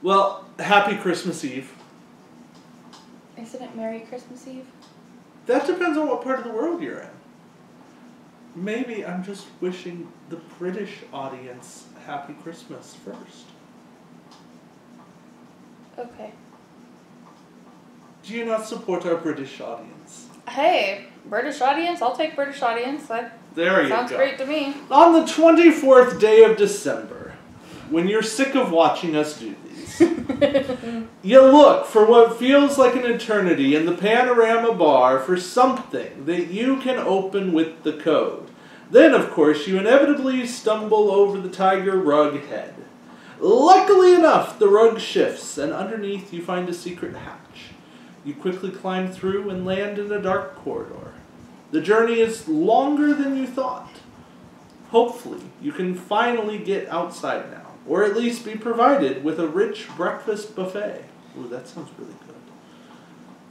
Well, happy Christmas Eve. Isn't it Merry Christmas Eve? That depends on what part of the world you're in. Maybe I'm just wishing the British audience happy Christmas first. Okay. Do you not support our British audience? Hey, British audience, I'll take British audience. That There you go. sounds great to me. On the 24th day of December, when you're sick of watching us do these, you look for what feels like an eternity in the panorama bar for something that you can open with the code. Then, of course, you inevitably stumble over the tiger rug head. Luckily enough, the rug shifts, and underneath you find a secret hatch. You quickly climb through and land in a dark corridor. The journey is longer than you thought. Hopefully, you can finally get outside now, or at least be provided with a rich breakfast buffet. Ooh, that sounds really good.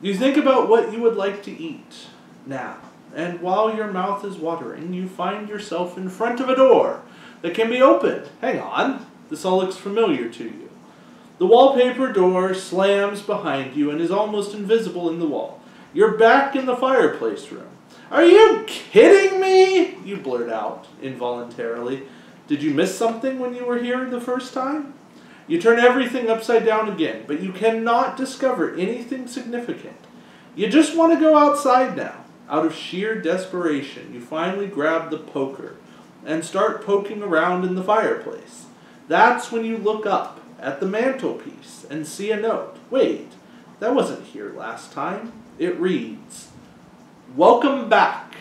You think about what you would like to eat now, and while your mouth is watering, you find yourself in front of a door that can be opened. Hang on, this all looks familiar to you. The wallpaper door slams behind you and is almost invisible in the wall. You're back in the fireplace room. Are you kidding me? You blurt out involuntarily. Did you miss something when you were here the first time? You turn everything upside down again, but you cannot discover anything significant. You just want to go outside now. Out of sheer desperation, you finally grab the poker and start poking around in the fireplace. That's when you look up at the mantelpiece and see a note. Wait, that wasn't here last time. It reads, "Welcome back.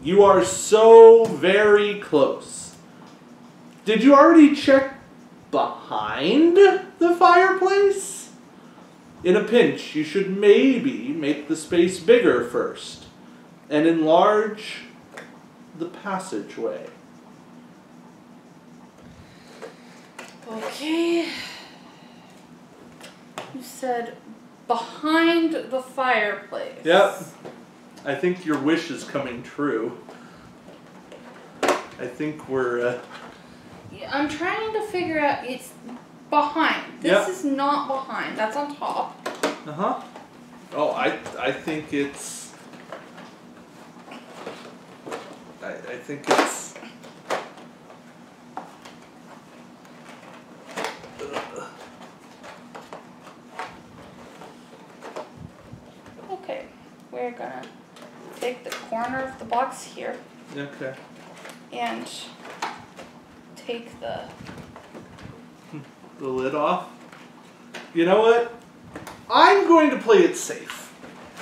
You are so very close. Did you already check behind the fireplace? In a pinch, you should maybe make the space bigger first and enlarge the passageway." Okay. You said behind the fireplace. Yep. I think your wish is coming true. I think we're... Yeah, I'm trying to figure out, it's behind. This is not behind. That's on top. Uh-huh. Oh, I think it's... I think it's... Okay. We're gonna take the corner of the box here. Okay. And take the lid off. You know what? I'm going to play it safe.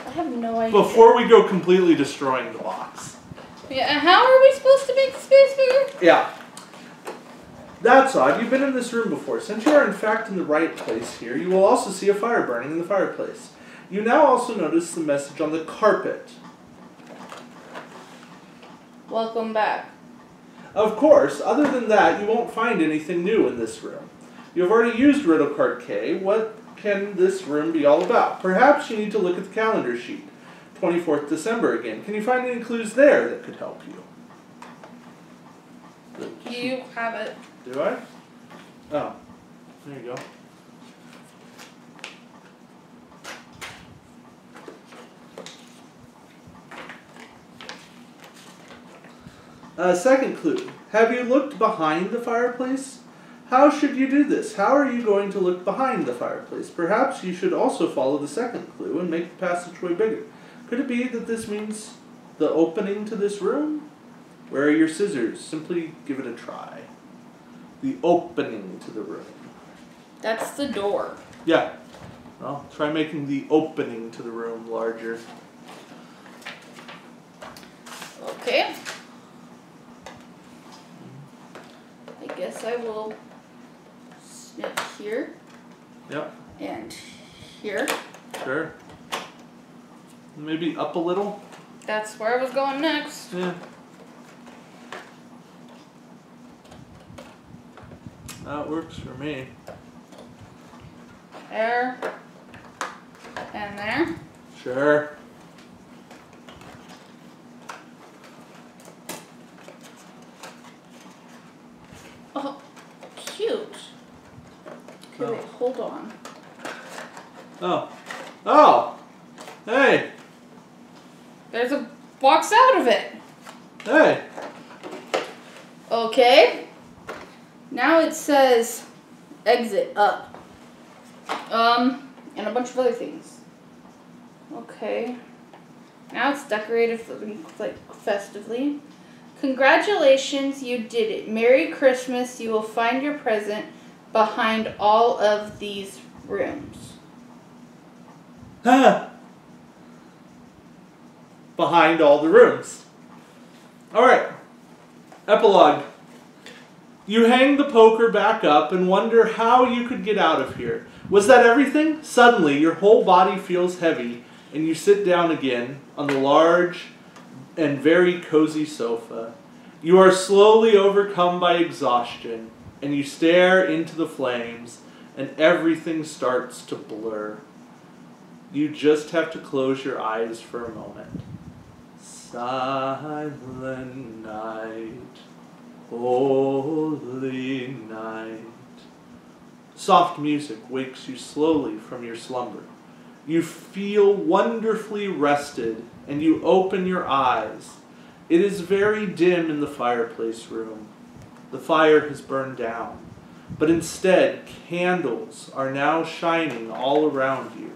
I have no idea. Before we go completely destroying the box. Yeah, and how are we supposed to make the space bigger? Yeah. That's odd. You've been in this room before. Since you are in fact in the right place here, you will also see a fire burning in the fireplace. You now also notice the message on the carpet. Welcome back. Of course, other than that, you won't find anything new in this room. You have already used Riddle Card K. What can this room be all about? Perhaps you need to look at the calendar sheet. 24th December again. Can you find any clues there that could help you? You have it. Do I? Oh, there you go. Second clue. Have you looked behind the fireplace? How should you do this? How are you going to look behind the fireplace? Perhaps you should also follow the second clue and make the passageway bigger. Could it be that this means the opening to this room? Where are your scissors? Simply give it a try. The opening to the room. That's the door. Yeah. Well, try making the opening to the room larger. Okay. I guess I will snip here. Yep. And here. Sure. Maybe up a little. That's where I was going next. Yeah. That works for me. There. And there. Sure. Oh, cute. Okay, wait, hold on. Oh. Oh! Hey! There's a box out of it. Hey! Okay. Now it says exit up. And a bunch of other things. Okay. Now it's decorated for, like, festively. Congratulations, you did it. Merry Christmas. You will find your present behind all of these rooms. Huh. Behind all the rooms. Alright. Epilogue. You hang the poker back up and wonder how you could get out of here. Was that everything? Suddenly, your whole body feels heavy, and you sit down again on the large and very cozy sofa. You are slowly overcome by exhaustion, and you stare into the flames, and everything starts to blur. You just have to close your eyes for a moment. Silent night, holy night. Soft music wakes you slowly from your slumber. You feel wonderfully rested, and you open your eyes. It is very dim in the fireplace room. The fire has burned down, but instead candles are now shining all around you,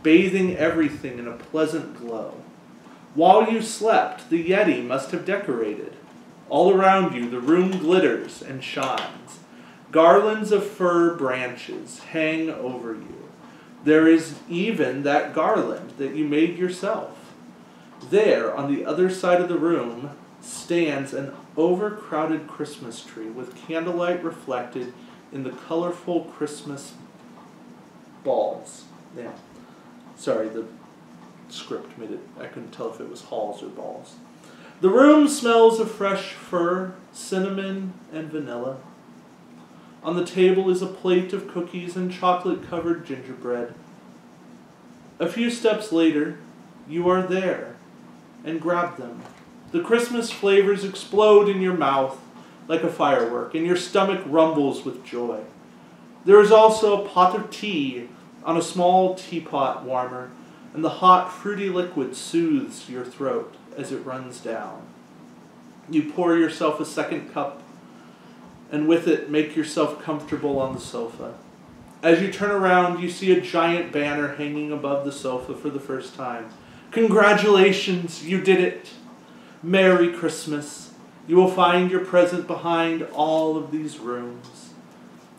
bathing everything in a pleasant glow. While you slept, the Yeti must have decorated. All around you, the room glitters and shines. Garlands of fir branches hang over you. There is even that garland that you made yourself. There, on the other side of the room, stands an overcrowded Christmas tree with candlelight reflected in the colorful Christmas balls. Yeah. Sorry, the script made it. I couldn't tell if it was halls or balls. The room smells of fresh fir, cinnamon, and vanilla. On the table is a plate of cookies and chocolate-covered gingerbread. A few steps later, you are there and grab them. The Christmas flavors explode in your mouth like a firework, and your stomach rumbles with joy. There is also a pot of tea on a small teapot warmer, and the hot, fruity liquid soothes your throat as it runs down. You pour yourself a second cup, and with it make yourself comfortable on the sofa. As you turn around, you see a giant banner hanging above the sofa for the first time. Congratulations, you did it! Merry Christmas. You will find your present behind all of these rooms.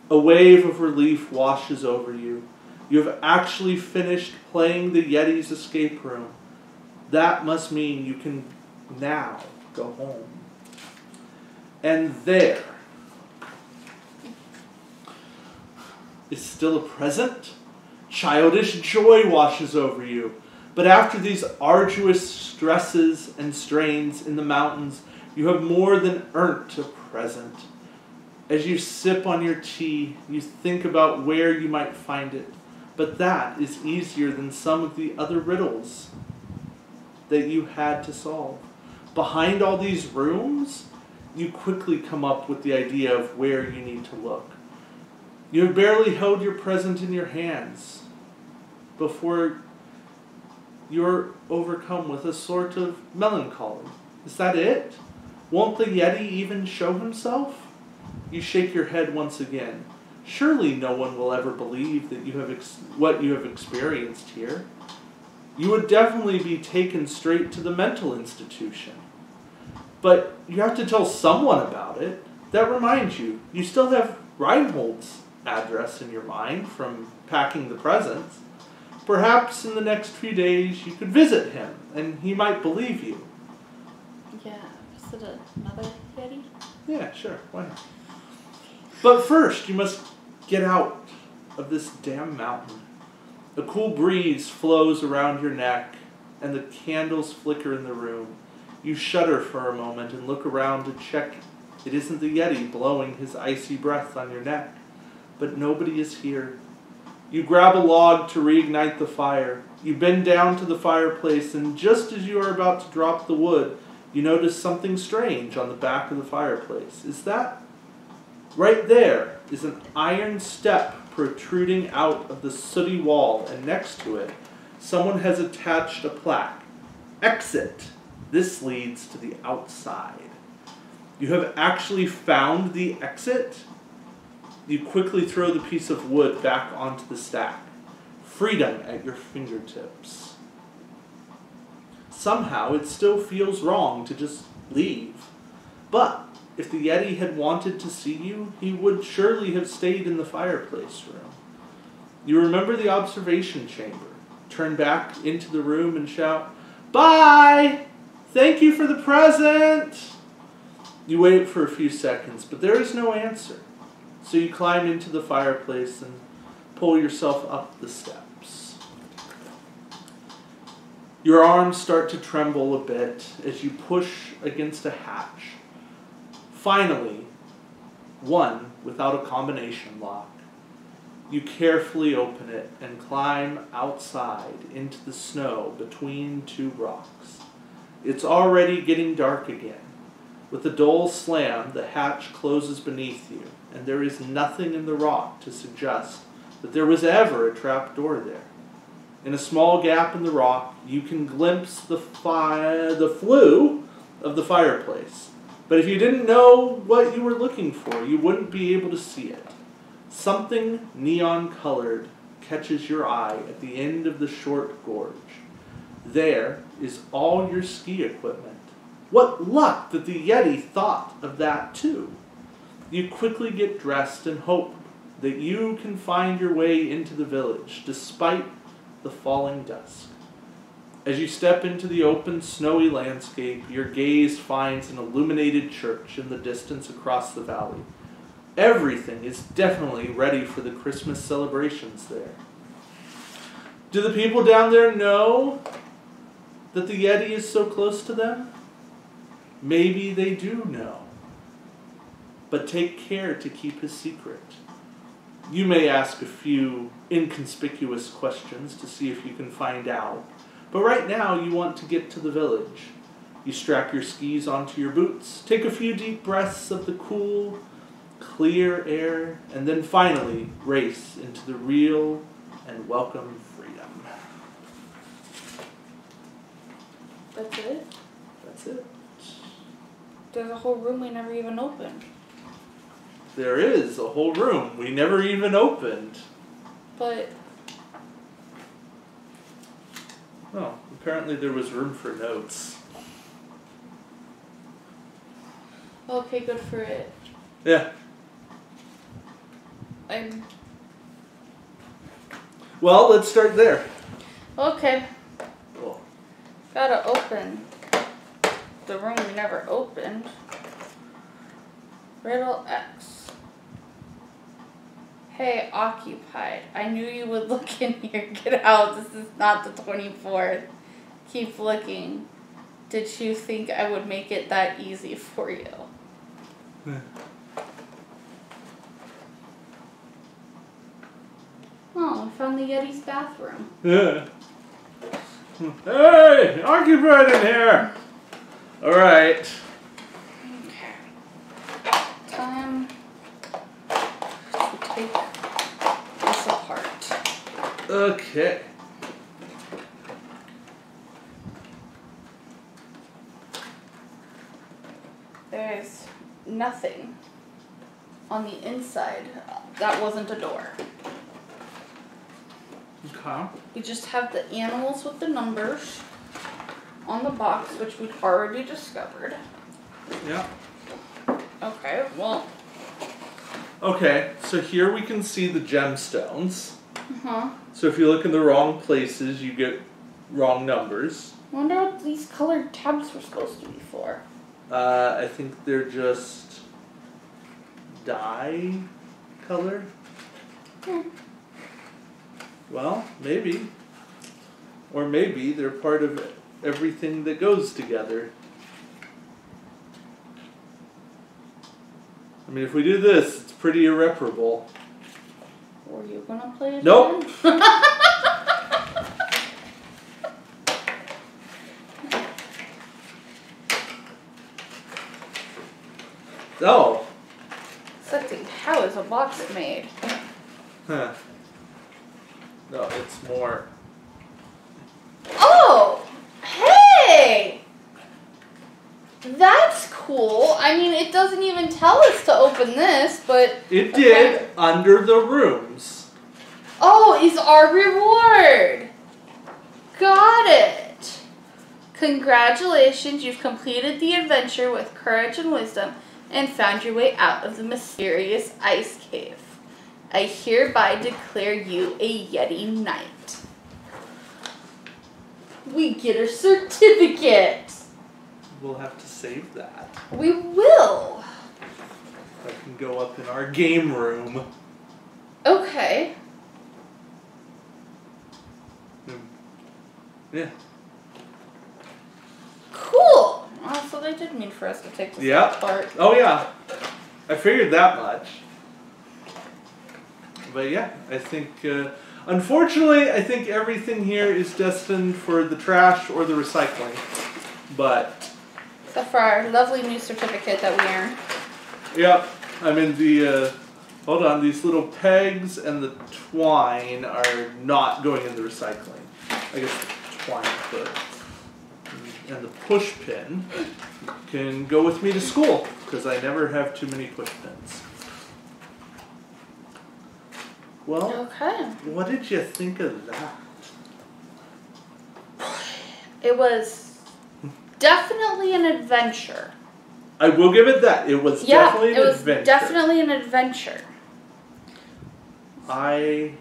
A wave of relief washes over you. You have actually finished playing the Yeti's escape room. That must mean you can now go home. And there is still a present. Childish joy washes over you. But after these arduous stresses and strains in the mountains, you have more than earned a present. As you sip on your tea, you think about where you might find it. But that is easier than some of the other riddles that you had to solve. Behind all these rooms, you quickly come up with the idea of where you need to look. You have barely held your present in your hands before you're overcome with a sort of melancholy. Is that it? Won't the Yeti even show himself? You shake your head once again. Surely no one will ever believe that you have what you have experienced here. You would definitely be taken straight to the mental institution. But you have to tell someone about it. That reminds you, you still have Reinhold's address in your mind from packing the presents. Perhaps in the next few days you could visit him, and he might believe you. Yeah, is it another Yeti? Yeah, sure, why not? But first, you must get out of this damn mountain. A cool breeze flows around your neck, and the candles flicker in the room. You shudder for a moment and look around to check it isn't the Yeti blowing his icy breath on your neck. But nobody is here. You grab a log to reignite the fire. You bend down to the fireplace, and just as you are about to drop the wood, you notice something strange on the back of the fireplace. Is that? Right there is an iron step protruding out of the sooty wall, and next to it, someone has attached a plaque. Exit. This leads to the outside. You have actually found the exit. You quickly throw the piece of wood back onto the stack. Freedom at your fingertips. Somehow it still feels wrong to just leave. But if the Yeti had wanted to see you, he would surely have stayed in the fireplace room. You remember the observation chamber. Turn back into the room and shout, "Bye! Thank you for the present!" You wait for a few seconds, but there is no answer. So you climb into the fireplace and pull yourself up the steps. Your arms start to tremble a bit as you push against a hatch. Finally, one without a combination lock. You carefully open it and climb outside into the snow between two rocks. It's already getting dark again. With a dull slam, the hatch closes beneath you, and there is nothing in the rock to suggest that there was ever a trap door there. In a small gap in the rock, you can glimpse the flue of the fireplace. But if you didn't know what you were looking for, you wouldn't be able to see it. Something neon-colored catches your eye at the end of the short gorge. There is all your ski equipment. What luck that the Yeti thought of that too. You quickly get dressed and hope that you can find your way into the village despite the falling dusk. As you step into the open, snowy landscape, your gaze finds an illuminated church in the distance across the valley. Everything is definitely ready for the Christmas celebrations there. Do the people down there know that the Yeti is so close to them? Maybe they do know. But take care to keep his secret. You may ask a few inconspicuous questions to see if you can find out. But right now you want to get to the village. You strap your skis onto your boots, take a few deep breaths of the cool, clear air, and then finally race into the real and welcome freedom. That's it? That's it. There's a whole room we never even opened. There is a whole room we never even opened. But... oh, apparently there was room for notes. okay, good for it. Yeah. Well, let's start there. Okay. Cool. Gotta open the room we never opened. Riddle X. Hey, occupied. I knew you would look in here. Get out. This is not the 24th. Keep looking. Did you think I would make it that easy for you? Oh, I found the Yeti's bathroom. Yeah. Hey, occupied in here. All right. Okay. Time to take this apart. Okay. There's nothing on the inside that wasn't a door. Okay. We just have the animals with the numbers on the box, which we'd already discovered. Yeah. Okay, well. Okay, so here we can see the gemstones. Uh-huh. So if you look in the wrong places, you get wrong numbers. I wonder what these colored tabs were supposed to be for. I think they're just dye color. Well, maybe. Or maybe they're part of everything that goes together. I mean, if we do this, it's pretty irreparable. Were you gonna play it? Nope. Oh. Sexy. How is a box made? Huh. No, it's more. Oh! Hey! That's cool. I mean, it doesn't even tell us to open this, but... It did, under the rooms. Oh, is our reward. Got it. Congratulations, you've completed the adventure with courage and wisdom and found your way out of the mysterious ice cave. I hereby declare you a Yeti Knight. We get a certificate. We'll have to save that. We will. I can go up in our game room. Okay. Yeah. Cool. Oh, so they did mean for us to take this apart. Oh, yeah. I figured that much. But yeah, I think, unfortunately, I think everything here is destined for the trash or the recycling. But... Except for our lovely new certificate that we earned. Yep. I mean, the, hold on, these little pegs and the twine are not going in the recycling. I guess the twine could. And the push pin can go with me to school, because I never have too many push pins. Well, okay. What did you think of that? It was definitely an adventure. I will give it that. It was definitely an adventure. Definitely an adventure. I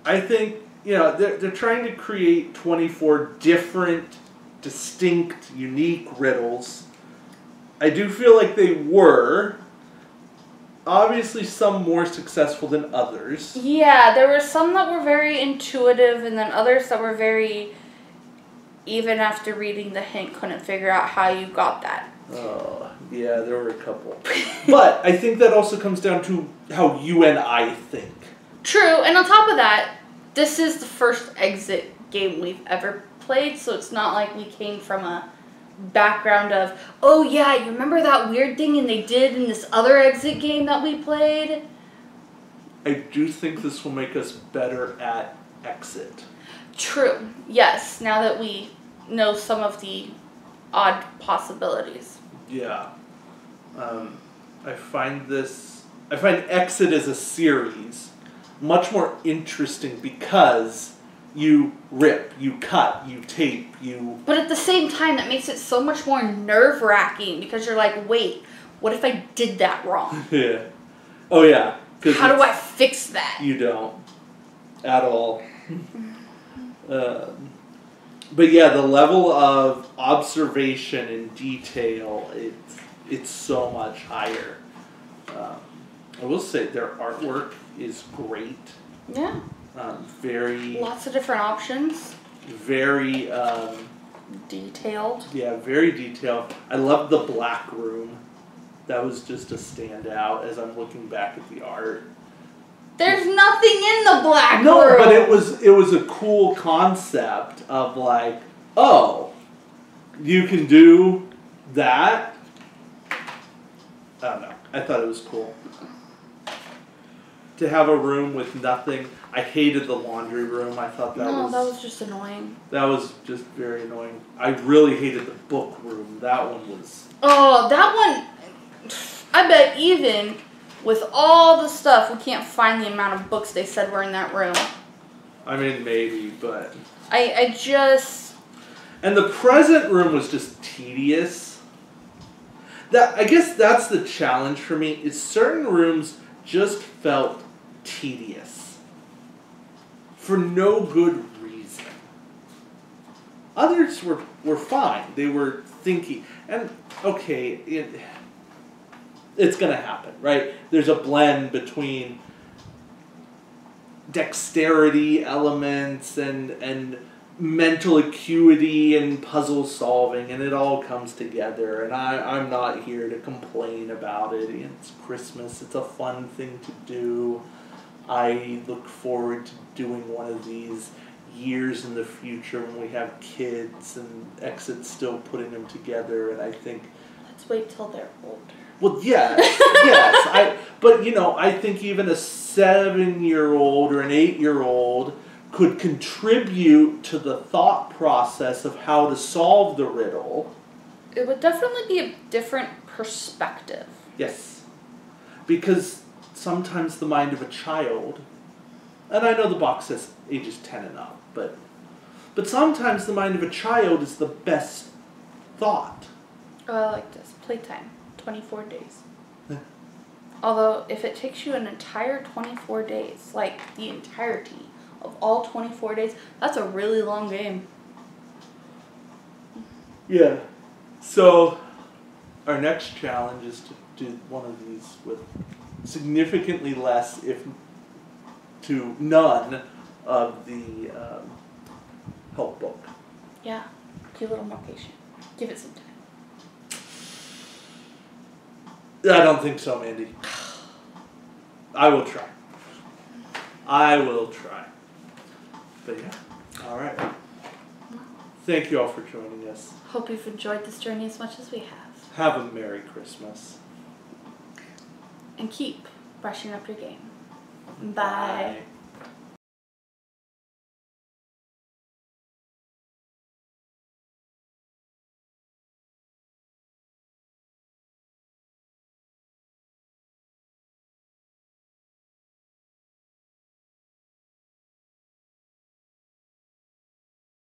think, you know, they're trying to create 24 different, distinct, unique riddles. I do feel like they were. Obviously, some more successful than others. Yeah, there were some that were very intuitive, and then others that were very, even after reading the hint, couldn't figure out how you got that. Oh, yeah, there were a couple. But I think that also comes down to how you and I think. True, and on top of that, this is the first exit game we've ever played, so it's not like we came from a background of, oh yeah, you remember that weird thing and they did in this other exit game that we played? I do think this will make us better at exit. True, yes, now that we know some of the odd possibilities. Yeah. I find exit as a series much more interesting because you rip, you cut, you tape, you... But at the same time, that makes it so much more nerve-wracking because you're like, wait, what if I did that wrong? Yeah. Oh, yeah. How do I fix that? You don't. At all. But yeah, the level of observation and detail, it's so much higher. I will say their artwork is great. Yeah. Very... Lots of different options. Very... detailed. Yeah, very detailed. I love the black room. That was just a standout as I'm looking back at the art. There's nothing in the black room! No, but it was a cool concept of like, oh, you can do that? I don't know. I thought it was cool. To have a room with nothing. I hated the laundry room. I thought that was just annoying. That was just very annoying. I really hated the book room. That one was... Oh, that one... I bet even with all the stuff, we can't find the amount of books they said were in that room. I mean, maybe, but... I just... And the present room was just tedious. I guess that's the challenge for me, is certain rooms just felt tedious. For no good reason. Others were fine. They were thinking. And, okay, it's going to happen, right? There's a blend between dexterity elements and mental acuity and puzzle solving, and it all comes together. And I'm not here to complain about it. It's Christmas. It's a fun thing to do. I look forward to doing one of these years in the future when we have kids and Exit's still putting them together, and I think... Let's wait till they're older. Well, yes, yes. But you know, I think even a 7-year-old or an 8-year-old could contribute to the thought process of how to solve the riddle. It would definitely be a different perspective. Yes. Because sometimes the mind of a child, and I know the box says ages 10 and up, but sometimes the mind of a child is the best thought. Oh, I like this. Playtime. 24 days. Although, if it takes you an entire 24 days, like the entirety of all 24 days, that's a really long game. Yeah. So, our next challenge is to do one of these with significantly less, if to none, of the help book. Yeah. Be a little more patient. Give it some time. I don't think so, Mandy. I will try. But yeah, all right. Thank you all for joining us. Hope you've enjoyed this journey as much as we have. Have a Merry Christmas. And keep brushing up your game. Bye. Bye.